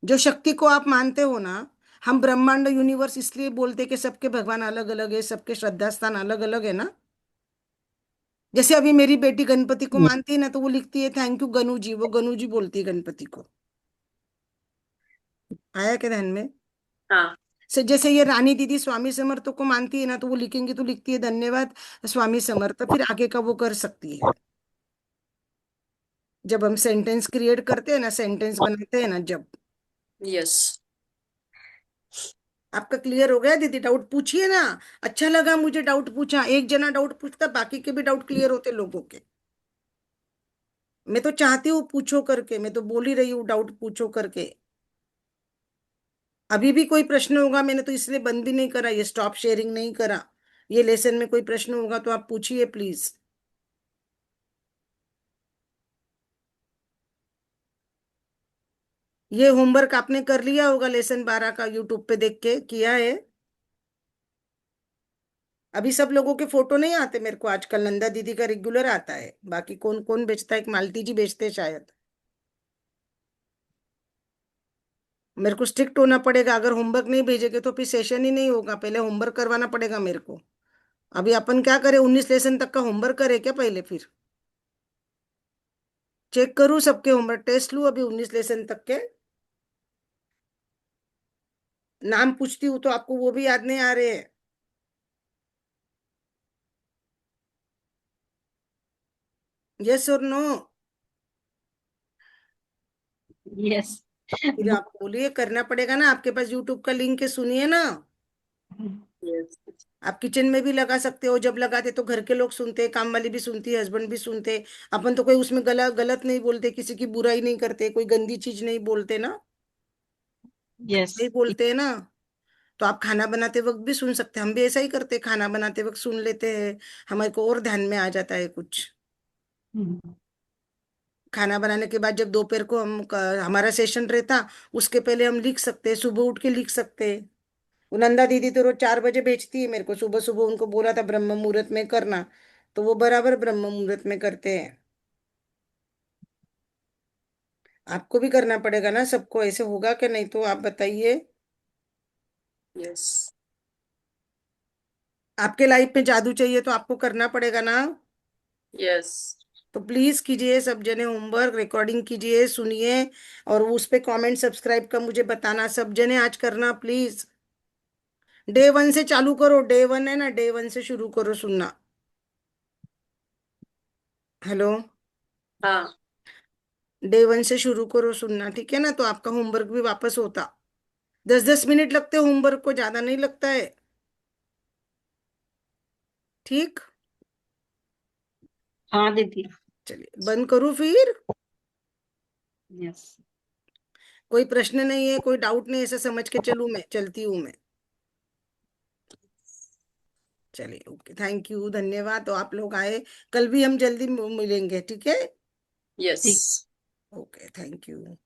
जो शक्ति को आप मानते हो ना, हम ब्रह्मांड यूनिवर्स इसलिए बोलते हैं कि सबके भगवान अलग अलग है, सबके श्रद्धा स्थान अलग अलग है ना। जैसे अभी मेरी बेटी गणपति को मानती है ना, तो वो लिखती है थैंक यू गनु जी, वो गनु जी बोलती है गणपति को। आया क्या ध्यान में। हाँ से जैसे ये रानी दीदी स्वामी समर्थ को मानती है ना, तो वो लिखेंगी तो लिखती है धन्यवाद स्वामी समर्थ, फिर आगे का वो कर सकती है। जब हम सेंटेंस क्रिएट करते हैं ना, सेंटेंस बनाते हैं ना, जब। यस। आपका क्लियर हो गया दीदी, डाउट पूछिए ना। अच्छा लगा मुझे डाउट पूछा, एक जना डाउट पूछता, बाकी के भी डाउट क्लियर होते लोगों के। मैं तो चाहती हूँ पूछो करके, मैं तो बोल ही रही हूँ डाउट पूछो करके। अभी भी कोई प्रश्न होगा, मैंने तो इसलिए बंद भी नहीं करा, ये स्टॉप शेयरिंग नहीं करा। ये लेसन में कोई प्रश्न होगा तो आप पूछिए प्लीज। ये होमवर्क आपने कर लिया होगा, लेसन 12 का यूट्यूब पे देख के किया है। अभी सब लोगों के फोटो नहीं आते मेरे को आजकल, नंदा दीदी का रेगुलर आता है, बाकी कौन कौन बेचता है, एक मालती जी बेचते हैं शायद। मेरे को स्ट्रिक्ट होना पड़ेगा, अगर होमवर्क नहीं भेजेंगे तो फिर सेशन ही नहीं होगा, पहले होमवर्क करवाना पड़ेगा मेरे को। अभी अपन क्या करें, 19 लेसन तक का होमवर्क करें क्या पहले, फिर चेक करूं सबके होमवर्क, टेस्ट लूं अभी 19 लेसन तक के। नाम पूछती हूँ तो आपको वो भी याद नहीं आ रहे हैं। यस और नो। यस। फिर आप बोलिए, करना पड़ेगा ना, आपके पास यूट्यूब का लिंक है, सुनिए ना। यस। आप किचन में भी लगा सकते हो, जब लगाते तो घर के लोग सुनते, काम वाली भी सुनती है, हस्बैंड भी सुनते। अपन तो कोई उसमें गलत गलत नहीं बोलते, किसी की बुराई नहीं करते, कोई गंदी चीज नहीं बोलते ना, यस। नहीं बोलते हैं ना। तो आप खाना बनाते वक्त भी सुन सकते हैं, हम भी ऐसा ही करते हैं, खाना बनाते वक्त सुन लेते हैं, हमारे को और ध्यान में आ जाता है कुछ। खाना बनाने के बाद जब दोपहर को हमारा सेशन रहता, उसके पहले हम लिख सकते हैं, सुबह उठ के लिख सकते हैं। वो नंदा दीदी तो रोज 4 बजे भेजती है मेरे को, सुबह सुबह उनको बोला था ब्रह्म मुहूर्त में करना, तो वो बराबर ब्रह्म मुहूर्त में करते हैं। आपको भी करना पड़ेगा ना, सबको ऐसे होगा कि नहीं, तो आप बताइए। यस। आपके लाइफ में जादू चाहिए तो आपको करना पड़ेगा ना। यस। तो प्लीज कीजिए सब जने, होमवर्क रिकॉर्डिंग कीजिए, सुनिए, और उस पे कमेंट सब्सक्राइब का मुझे बताना, सब जने आज करना प्लीज। डे 1 से चालू करो, डे 1 है ना, डे 1 से शुरू करो सुनना। हेलो। हाँ डे 1 से शुरू करो सुनना, ठीक है ना, तो आपका होमवर्क भी वापस होता। 10-10 मिनट लगते हैं होमवर्क को, ज्यादा नहीं लगता है। ठीक। हाँ दीदी। चलिए बंद करूँ फिर। यस। कोई प्रश्न नहीं है, कोई डाउट नहीं, ऐसा समझ के चलूं, मैं चलती हूँ मैं। चलिए ओके, थैंक यू, धन्यवाद, तो आप लोग आए, कल भी हम जल्दी मिलेंगे, ठीक है। यस। ठीक। Okay, thank you.